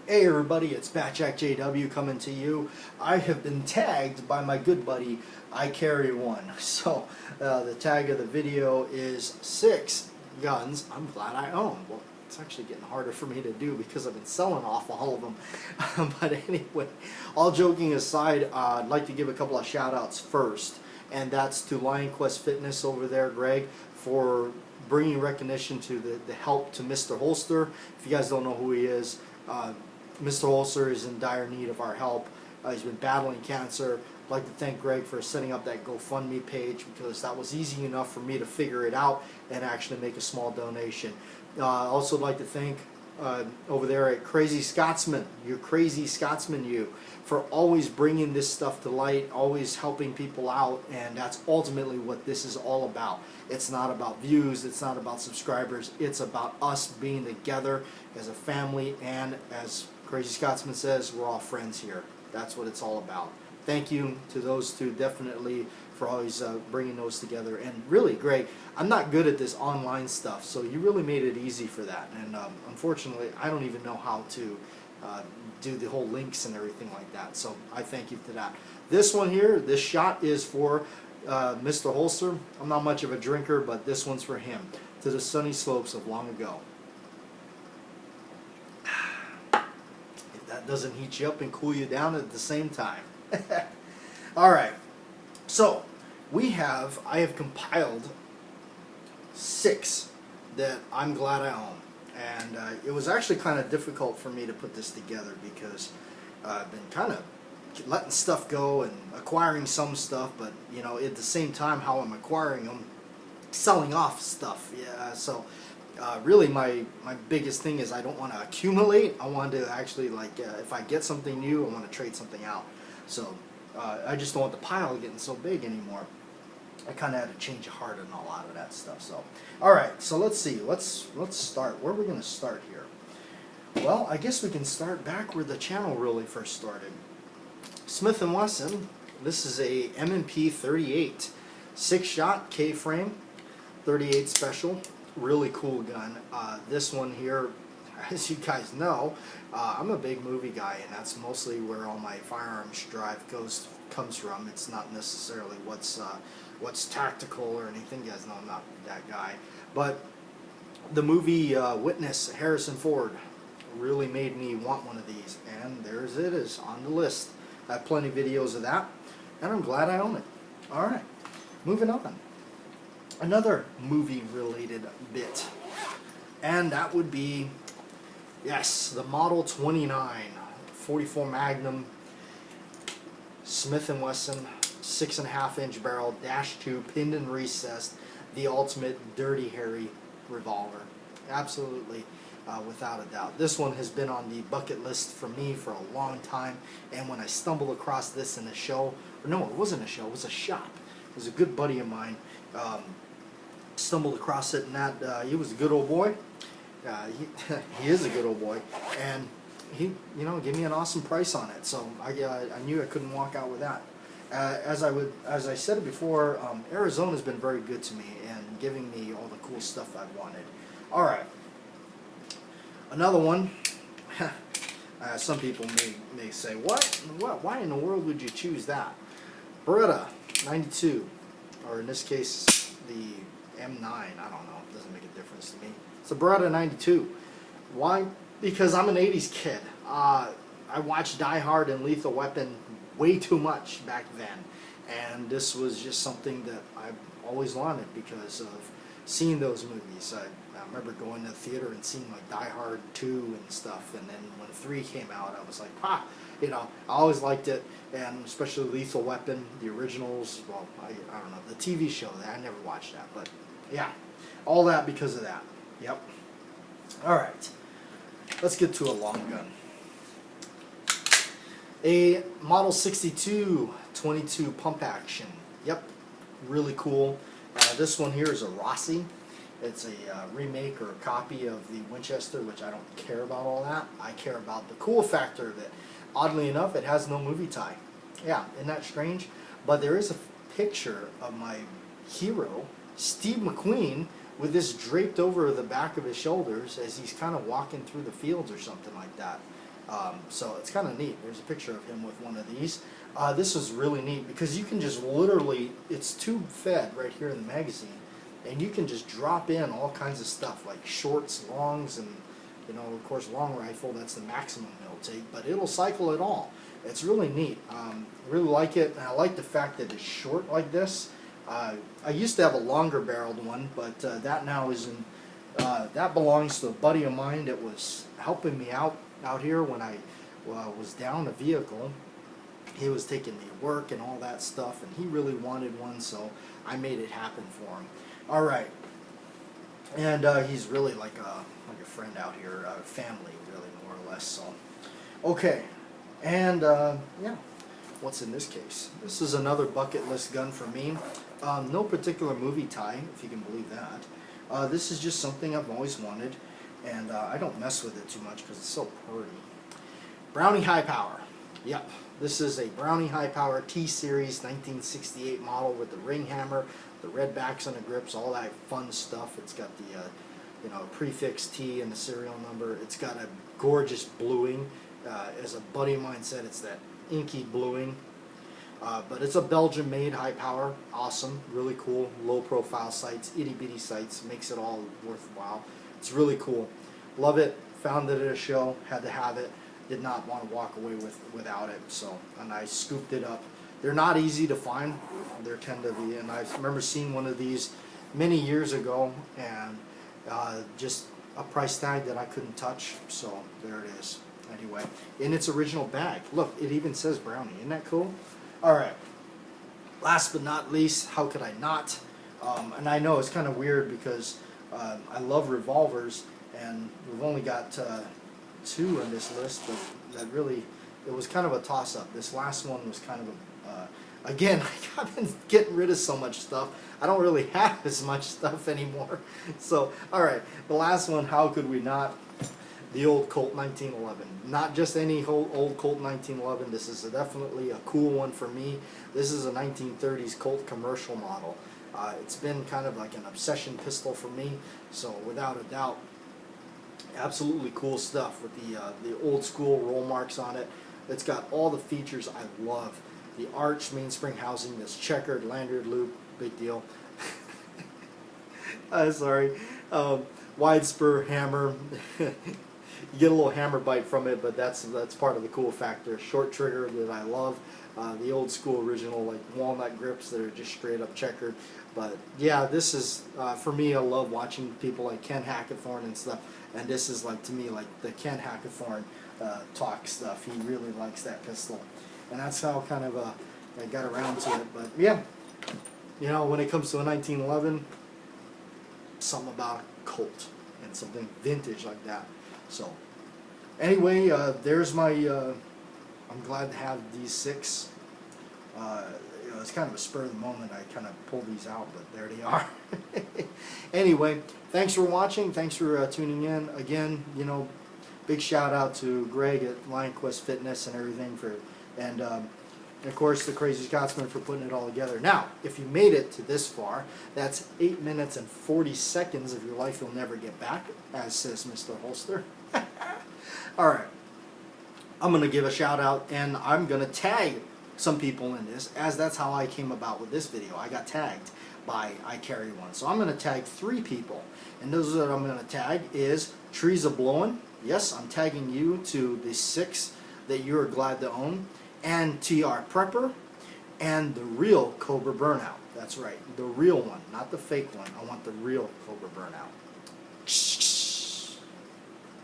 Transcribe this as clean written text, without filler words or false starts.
Hey everybody, it's BATJAC J.W. coming to you. I have been tagged by my good buddy Icarryone. So the tag of the video is 6 guns I'm glad I own. Well, it's actually getting harder for me to do because I've been selling off all of them. But anyway, all joking aside, I'd like to give a couple of shout outs first. And that's to Lion Quest Fitness over there, Greg, for bringing recognition to the help to Mr. Holster. If you guys don't know who he is, Mr. Holster is in dire need of our help. He's been battling cancer. I'd like to thank Greg for setting up that GoFundMe page because that was easy enough for me to figure it out and actually make a small donation. Also like to thank over there at Crazy Scotsman, you crazy Scotsman you, for always bringing this stuff to light, always helping people out, and that's ultimately what this is all about. It's not about views, it's not about subscribers, it's about us being together as a family, and as Crazy Scotsman says, we're all friends here. That's what it's all about. Thank you to those two definitely for always bringing those together. And really, Greg, I'm not good at this online stuff, so you really made it easy for that. And unfortunately, I don't even know how to do the whole links and everything like that. So I thank you for that. This one here, this shot is for Mr. Holster. I'm not much of a drinker, but this one's for him. To the sunny slopes of long ago. If that doesn't heat you up and cool you down at the same time. Alright, so I have compiled 6 that I'm glad I own. And it was actually kind of difficult for me to put this together because I've been kind of letting stuff go and acquiring some stuff, but you know, at the same time how I'm acquiring them, selling off stuff. Yeah, so really my biggest thing is I don't want to accumulate. I want to actually, like, if I get something new, I want to trade something out. So I just don't want the pile getting so big anymore. I kind of had to change of heart and a lot of that stuff. So, all right. So let's see. Let's start. Where are we going to start here? Well, I guess we can start back where the channel really first started. Smith & Wesson. This is a M&P 38 6-shot K-frame 38 special. Really cool gun. This one here, as you guys know, I'm a big movie guy, and that's mostly where all my firearms drive comes from. It's not necessarily what's tactical or anything. You guys know I'm not that guy. But the movie Witness, Harrison Ford, really made me want one of these, and there's it is on the list. I have plenty of videos of that, and I'm glad I own it. Alright, moving on. Another movie-related bit, and that would be, yes, the Model 29 44 Magnum Smith & Wesson 6.5-inch barrel /2 pinned and recessed, the ultimate Dirty Harry revolver. Absolutely, without a doubt. This one has been on the bucket list for me for a long time, and when I stumbled across this in a show, or no, it wasn't a show, it was a shop. It was a good buddy of mine. Stumbled across it, and that he was a good old boy. He is a good old boy, and he, you know, gave me an awesome price on it. So I knew I couldn't walk out with that. As I said it before, Arizona's been very good to me and giving me all the cool stuff I've wanted. All right, another one. Some people may say, what? Why in the world would you choose that? Beretta 92, or in this case, the M9. I don't know. It doesn't make a difference to me. It's a Beretta 92. Why? Because I'm an 80s kid. I watched Die Hard and Lethal Weapon way too much back then, and this was just something that I always wanted because of seeing those movies. I remember going to the theater and seeing like Die Hard 2 and stuff, and then when 3 came out, I was like, you know, I always liked it, and especially Lethal Weapon, the originals. Well, I don't know, the TV show, I never watched that, but yeah, all that because of that. Yep. All right, let's get to a long gun. A Model 62 22 pump action. Yep, really cool. This one here is a Rossi. It's a remake or a copy of the Winchester, which I don't care about all that. I care about the cool factor of it. Oddly enough, it has no movie tie. Yeah, isn't that strange? But there is a picture of my hero, Steve McQueen, with this draped over the back of his shoulders as he's kind of walking through the fields or something like that. So it's kind of neat. There's a picture of him with one of these. This is really neat because you can just literally, it's tube fed right here in the magazine, and you can just drop in all kinds of stuff like shorts, longs, and of course long rifle, that's the maximum it'll take, but it'll cycle it all. It's really neat. Really like it, and I like the fact that it's short like this. I used to have a longer barreled one, but that now isn't. That belongs to a buddy of mine that was helping me out here when I was down a vehicle. He was taking me to work and all that stuff, and he really wanted one, so I made it happen for him. All right, and he's really like a friend out here, family, really, more or less. So, okay, and yeah, what's in this case? This is another bucket list gun for me. No particular movie tie, if you can believe that. This is just something I've always wanted, and I don't mess with it too much because it's so pretty. Brownie High Power. Yep, this is a Brownie High Power T-Series 1968 model with the ring hammer, the red backs on the grips, all that fun stuff. It's got the prefix T and the serial number. It's got a gorgeous bluing. As a buddy of mine said, it's that inky bluing. But it's a Belgian-made high power. Awesome, really cool, low-profile sights, itty-bitty sights, makes it all worthwhile. It's really cool. Love it. Found it at a show. Had to have it. Did not want to walk away without it. So, and I scooped it up. They're not easy to find. They tend to be. And I remember seeing one of these many years ago, and just a price tag that I couldn't touch. So there it is. Anyway, in its original bag. Look, it even says Brownie. Isn't that cool? All right. Last but not least, how could I not? And I know it's kind of weird because I love revolvers, and we've only got 2 on this list, but that really, it was kind of a toss-up. This last one was kind of a, again, I've been getting rid of so much stuff. I don't really have as much stuff anymore. So, all right, the last one, how could we not? The old Colt 1911. Not just any old Colt 1911. This is definitely a cool one for me. This is a 1930s Colt commercial model. It's been kind of like an obsession pistol for me. So without a doubt, absolutely cool stuff with the old school roll marks on it. It's got all the features I love. The arch mainspring housing, this checkered lanyard loop, big deal. Sorry. Wide spur hammer. You get a little hammer bite from it, but that's part of the cool factor. Short trigger that I love. The old school original like walnut grips that are just straight up checkered. But yeah, this is for me. I love watching people like Ken Hackathorn and stuff. And this is like, to me, like the Ken Hackathorn talk stuff. He really likes that pistol, and that's how kind of I got around to it. But yeah, when it comes to a 1911, something about Colt and something vintage like that. So anyway, there's my, I'm glad to have these 6. It's kind of a spur of the moment. I kind of pulled these out, but there they are. Anyway, thanks for watching. Thanks for tuning in. Again, big shout out to Greg at Lion Quest Fitness and everything and of course the Crazy Scotsman for putting it all together. Now, if you made it to this far, that's 8 minutes and 40 seconds of your life you'll never get back, as says Mr. Holster. All right, I'm going to give a shout out, and I'm going to tag some people in this, as that's how I came about with this video. I got tagged by Icarryone. So I'm going to tag 3 people, and those that I'm going to tag is Trees A-Blowin'. Yes, I'm tagging you to the 6 that you are glad to own, and TR Prepper, and the real Cobra Burnout. That's right, the real one, not the fake one. I want the real Cobra Burnout.